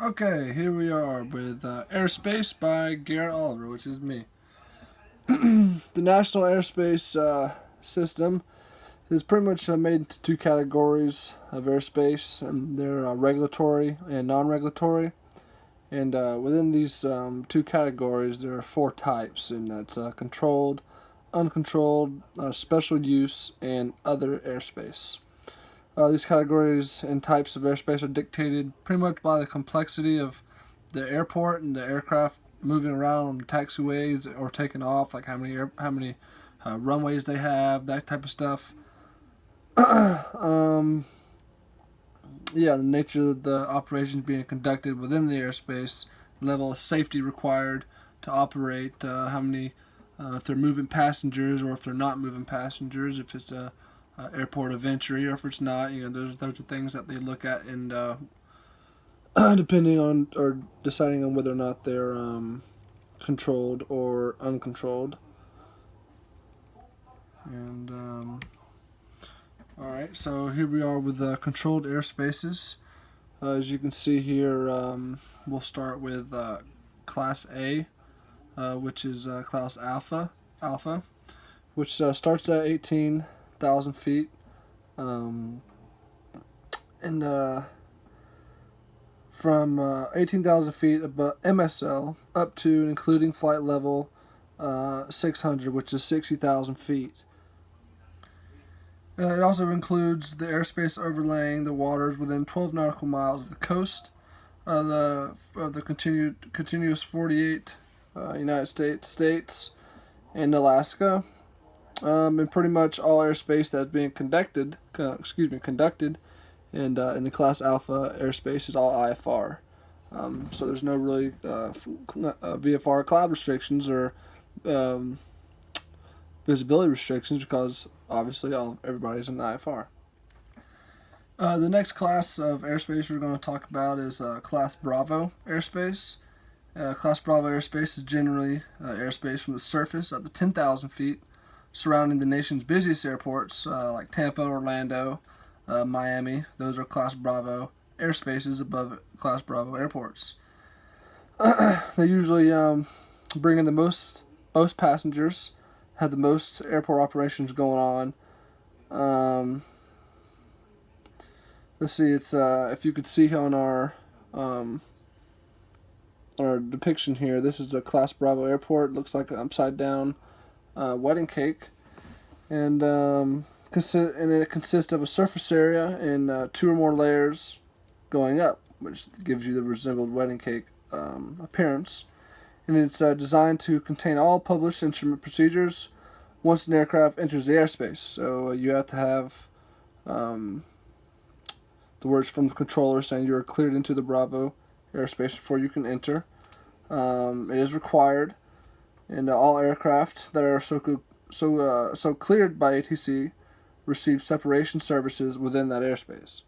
Okay, here we are with Airspace by Garrett Oliver, which is me. The National Airspace System is pretty much made into two categories of airspace, and they're regulatory and non-regulatory. And within these two categories, there are four types, and that's controlled, uncontrolled, special use, and other airspace. These categories and types of airspace are dictated pretty much by the complexity of the airport and the aircraft moving around on taxiways or taking off, like how many runways they have, that type of stuff. um, yeah, the nature of the operations being conducted within the airspace, level of safety required to operate, how many, if they're moving passengers or if they're not moving passengers, if it's a airport of entry or if it's not. Those are things that they look at, and depending on or deciding on whether or not they're controlled or uncontrolled. And all right, so here we are with controlled airspaces. As you can see here, we'll start with Class A, which is Class Alpha, which starts at 18,000 feet, and from 18,000 feet above MSL up to and including flight level 600, which is 60,000 feet. It also includes the airspace overlaying the waters within 12 nautical miles of the coast of the continuous 48 United States and Alaska, and pretty much all airspace that's being conducted and in the Class Alpha airspace is all IFR. So there's no really VFR cloud restrictions or visibility restrictions because obviously everybody's in IFR. The next class of airspace we're going to talk about is Class Bravo airspace. Class Bravo airspace is generally airspace from the surface up to 10,000 feet surrounding the nation's busiest airports like Tampa, Orlando, Miami. Those are Class Bravo airspaces above Class Bravo airports. They usually bring in the most passengers, have the most airport operations going on. Let's see. It's if you could see on our depiction here. This is a Class Bravo airport. It looks like an upside down wedding cake, and it consists of a surface area and two or more layers going up, which gives you the resembled wedding cake appearance. And it's designed to contain all published instrument procedures once an aircraft enters the airspace. So you have to have the words from the controller saying you are cleared into the Bravo airspace before you can enter. It is required, and all aircraft that are so cleared by ATC receive separation services within that airspace.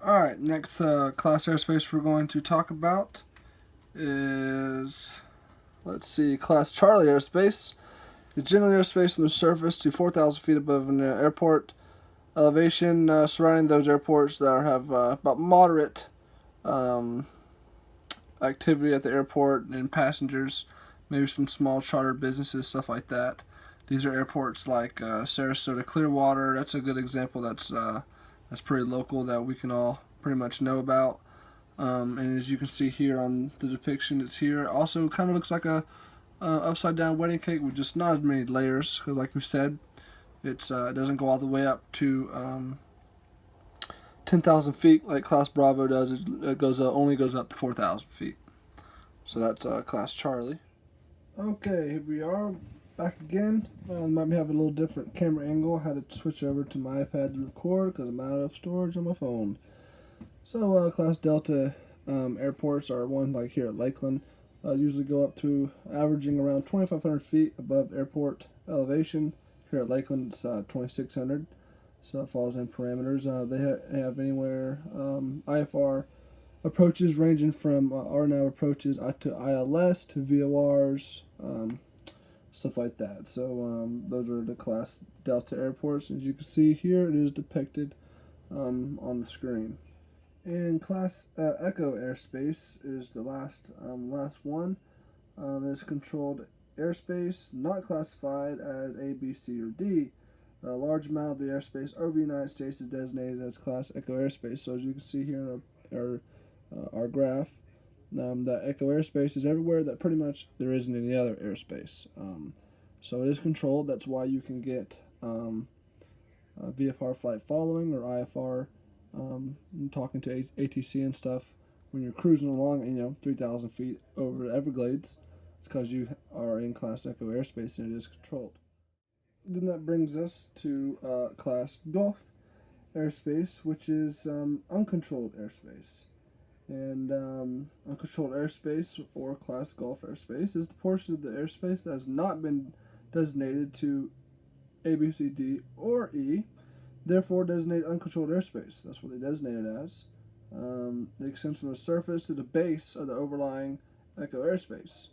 All right, next class airspace we're going to talk about is, let's see, Class Charlie airspace. It's generally airspace from the surface to 4,000 feet above an airport elevation surrounding those airports that have about moderate activity at the airport and passengers, maybe some small charter businesses, stuff like that. These are airports like Sarasota, Clearwater. That's a good example. That's pretty local that we can all pretty much know about. And as you can see here on the depiction, it's here. It also kind of looks like a upside down wedding cake with just not as many layers. Because like we said, it doesn't go all the way up to 10,000 feet like Class Bravo does. It only goes up to 4,000 feet. So that's Class Charlie. Okay, here we are back again. Might be having a little different camera angle. I had to switch over to my iPad to record because I'm out of storage on my phone. So Class Delta airports are one like here at Lakeland. Usually go up to averaging around 2,500 feet above airport elevation. Here at Lakeland, it's 2,600. So it falls in parameters. They have anywhere IFR approaches ranging from RNAV approaches to ILS to VORs, stuff like that. So those are the Class Delta airports. As you can see here, it is depicted on the screen. And Class Echo airspace is the last one. Is controlled airspace not classified as A, B, C, or D. A large amount of the airspace over the United States is designated as Class Echo airspace. So as you can see here in our graph, that Echo airspace is everywhere that pretty much there isn't any other airspace. So it is controlled. That's why you can get VFR flight following or IFR, talking to ATC and stuff when you're cruising along, 3,000 feet over the Everglades. It's because you are in Class Echo airspace and it is controlled. Then that brings us to Class Gulf airspace, which is uncontrolled airspace. And uncontrolled airspace, or Class Gulf airspace, is the portion of the airspace that has not been designated to A, B, C, D, or E, therefore designated uncontrolled airspace. That's what they designate it as. It extends from the surface to the base of the overlying Echo airspace.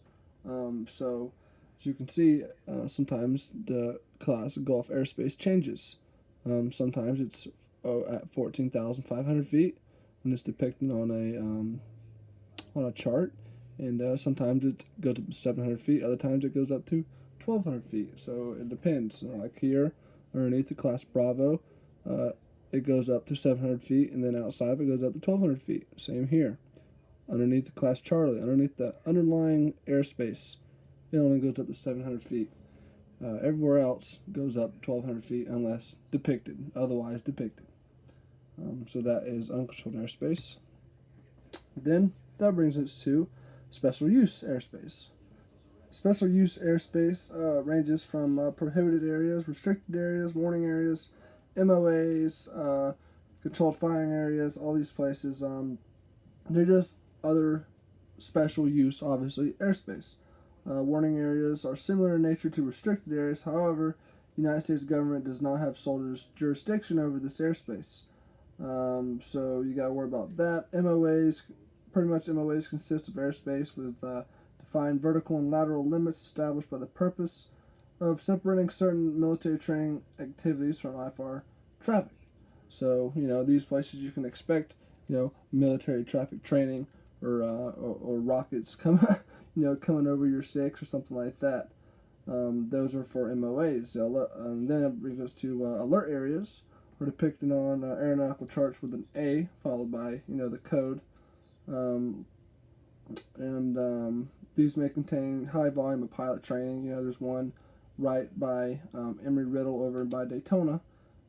So, as you can see, sometimes the Class Gulf airspace changes. Sometimes it's at 14,500 feet when it's depicted on a chart, and sometimes it goes up to 700 feet. Other times it goes up to 1,200 feet. So it depends. Like here, underneath the Class Bravo, it goes up to 700 feet, and then outside it goes up to 1,200 feet. Same here. Underneath the Class Charlie, underneath the underlying airspace, it only goes up to 700 feet. Everywhere else goes up 1,200 feet unless otherwise depicted. So that is uncontrolled airspace. Then that brings us to special use airspace. Special use airspace ranges from prohibited areas, restricted areas, warning areas, MOAs, controlled firing areas, all these places. They're just other special use, obviously, airspace. Warning areas are similar in nature to restricted areas. However, the United States government does not have sole jurisdiction over this airspace. So you got to worry about that. MOAs consist of airspace with defined vertical and lateral limits established by the purpose of separating certain military training activities from IFR traffic. So, these places you can expect, military traffic training or rockets coming over your six or something like that. Those are for MOAs. Then it brings us to alert areas, are depicted on aeronautical charts with an A followed by the code, and these may contain high volume of pilot training. There's one right by Embry-Riddle over by Daytona.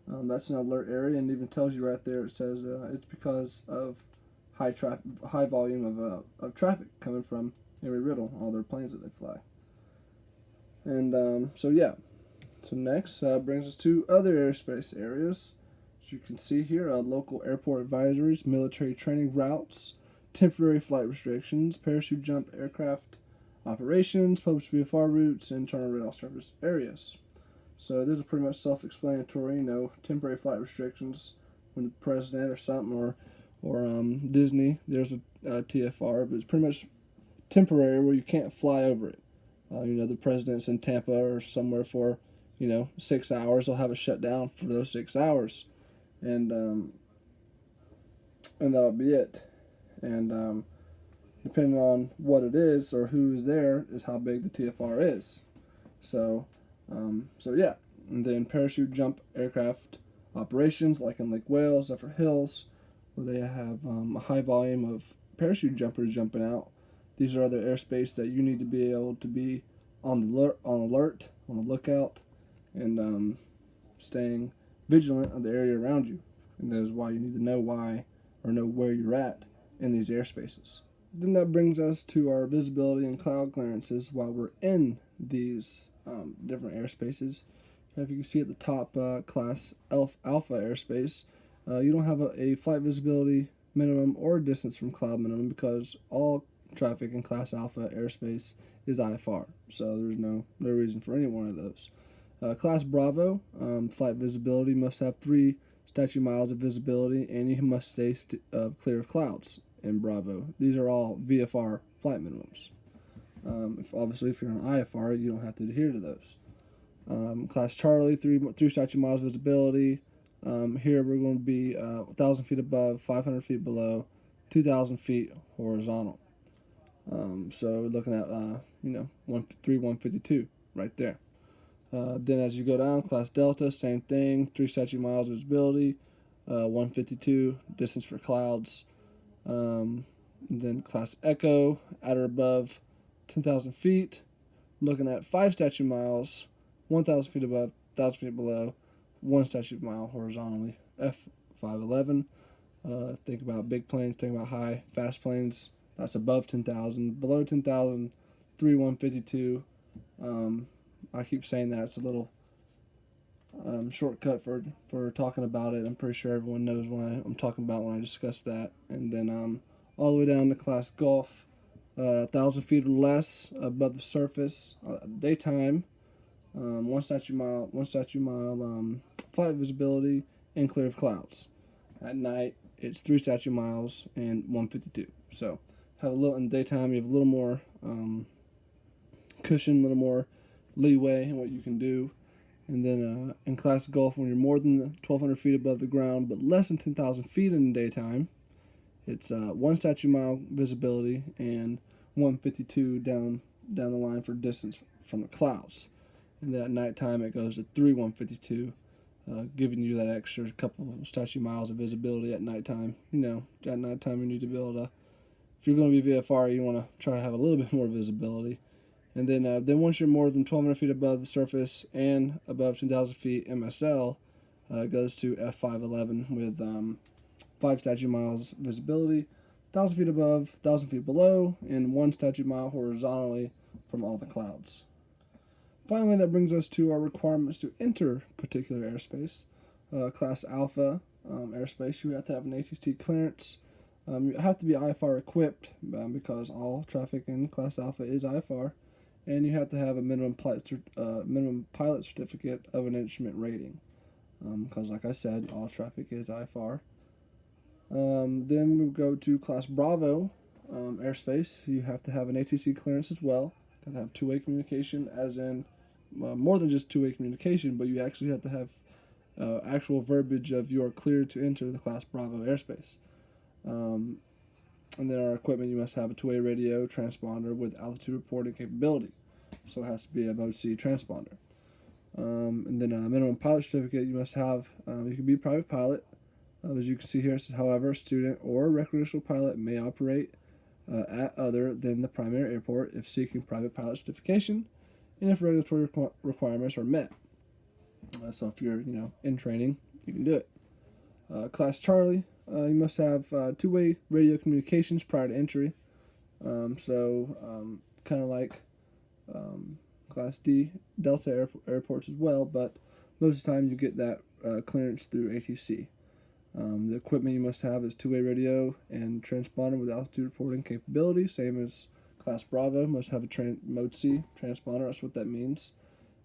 That's an alert area, and even tells you right there. It says it's because of high volume of traffic coming from Embry-Riddle, all their planes that they fly. And so next brings us to other airspace areas. As you can see here, local airport advisories, military training routes, temporary flight restrictions, parachute jump aircraft operations, published VFR routes, and internal radar service areas. So those are pretty much self-explanatory. Temporary flight restrictions when the president or something or Disney, there's a TFR, but it's pretty much temporary where you can't fly over it. The president's in Tampa or somewhere for 6 hours. They'll have a shutdown for those 6 hours, and that'll be it. And depending on what it is or who is there is how big the TFR is. So and then parachute jump aircraft operations, like in Lake Wales, Zephyr Hills, where they have a high volume of parachute jumpers jumping out. These are other airspace that you need to be able to be on the lookout, and staying vigilant of the area around you. And that is why you need to know where you're at in these airspaces. Then that brings us to our visibility and cloud clearances while we're in these different airspaces. If you can see at the top, Class Alpha airspace, you don't have a flight visibility minimum or distance from cloud minimum because all traffic in Class Alpha airspace is IFR. So there's no reason for any one of those. Class Bravo, flight visibility must have 3 statute miles of visibility, and you must stay clear of clouds in Bravo. These are all VFR flight minimums. If you're on IFR, you don't have to adhere to those. Class Charlie, 3 statute miles visibility, Here we're going to be 1,000 feet above, 500 feet below, 2,000 feet horizontal. So we're looking at 152 right there. Then as you go down, Class Delta, same thing, 3 statute miles visibility, 152 distance for clouds. Then Class Echo, at or above 10,000 feet, looking at 5 statute miles, 1,000 feet above, 1,000 feet below, 1 statute mile horizontally, F511. Think about big planes, think about high, fast planes, that's above 10,000, below 10,000, 152. I keep saying that, it's a little shortcut for talking about it. I'm pretty sure everyone knows what I'm talking about when I discuss that. And then all the way down to Class Golf, 1,000 feet or less above the surface, daytime, 1 statute mile, flight visibility, and clear of clouds. At night, it's 3 statute miles and 152. So have a little in the daytime. You have a little more cushion, a little more leeway in what you can do. And then in Class Golf, when you're more than 1,200 feet above the ground, but less than 10,000 feet in the daytime, it's 1 statute mile visibility and 152 down the line for distance from the clouds. And then at nighttime, it goes to 152, giving you that extra couple statute miles of visibility at nighttime. At nighttime you need to be able to, if you're going to be VFR, you want to try to have a little bit more visibility. And then once you're more than 1,200 feet above the surface and above 10,000 feet MSL, it goes to F511 with 5 statute miles visibility, 1,000 feet above, 1,000 feet below, and 1 statute mile horizontally from all the clouds. Finally, that brings us to our requirements to enter particular airspace. Class Alpha airspace, you have to have an ATC clearance. You have to be IFR equipped because all traffic in Class Alpha is IFR. And you have to have a minimum pilot certificate of an instrument rating, because like I said, all traffic is IFR. Then we go to Class Bravo airspace. You have to have an ATC clearance as well. Got to have two-way communication, as in more than just two-way communication, but you actually have to have actual verbiage of you are cleared to enter the Class Bravo airspace. And then our equipment, you must have a two-way radio transponder with altitude reporting capability. So it has to be a Mode C transponder. And then a minimum pilot certificate you must have. You can be a private pilot. As you can see here, it says, however, a student or a recreational pilot may operate at other than the primary airport if seeking private pilot certification and if regulatory requirements are met. So if you're in training, you can do it. Class Charlie, you must have two-way radio communications prior to entry. Kind of like Class D, Delta airports as well, but most of the time you get that clearance through ATC. The equipment you must have is two-way radio and transponder with altitude reporting capability, same as Class Bravo. Must have a Mode C transponder, that's what that means.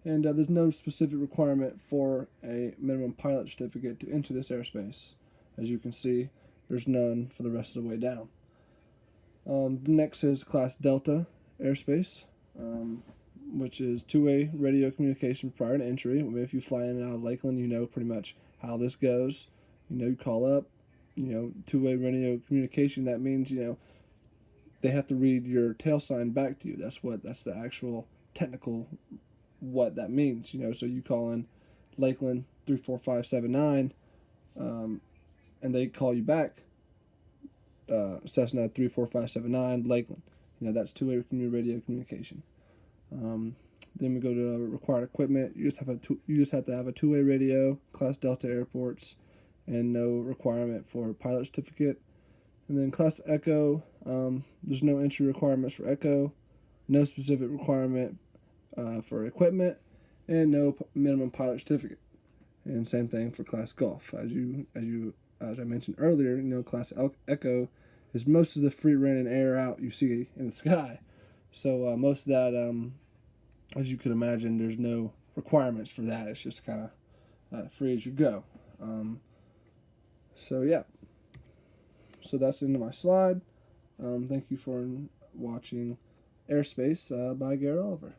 And there's no specific requirement for a minimum pilot certificate to enter this airspace. As you can see, there's none for the rest of the way down. Next is Class Delta airspace, which is two-way radio communication prior to entry. If you fly in and out of Lakeland, you know pretty much how this goes. You call up, two-way radio communication. That means, they have to read your tail sign back to you. That's the actual technical what that means. So you call in Lakeland 34579, and they call you back, Cessna 34579 Lakeland. That's two-way radio communication. Then we go to required equipment. You just have to have a two-way radio, Class Delta airports, and no requirement for a pilot certificate. And then Class Echo, there's no entry requirements for Echo, no specific requirement for equipment, and no minimum pilot certificate. And same thing for Class Golf. As I mentioned earlier, Class Echo is most of the free reign and air out you see in the sky. So most of that, as you could imagine, there's no requirements for that. It's just kind of free as you go. So that's the end of my slide. Thank you for watching Airspace by Garrett Oliver.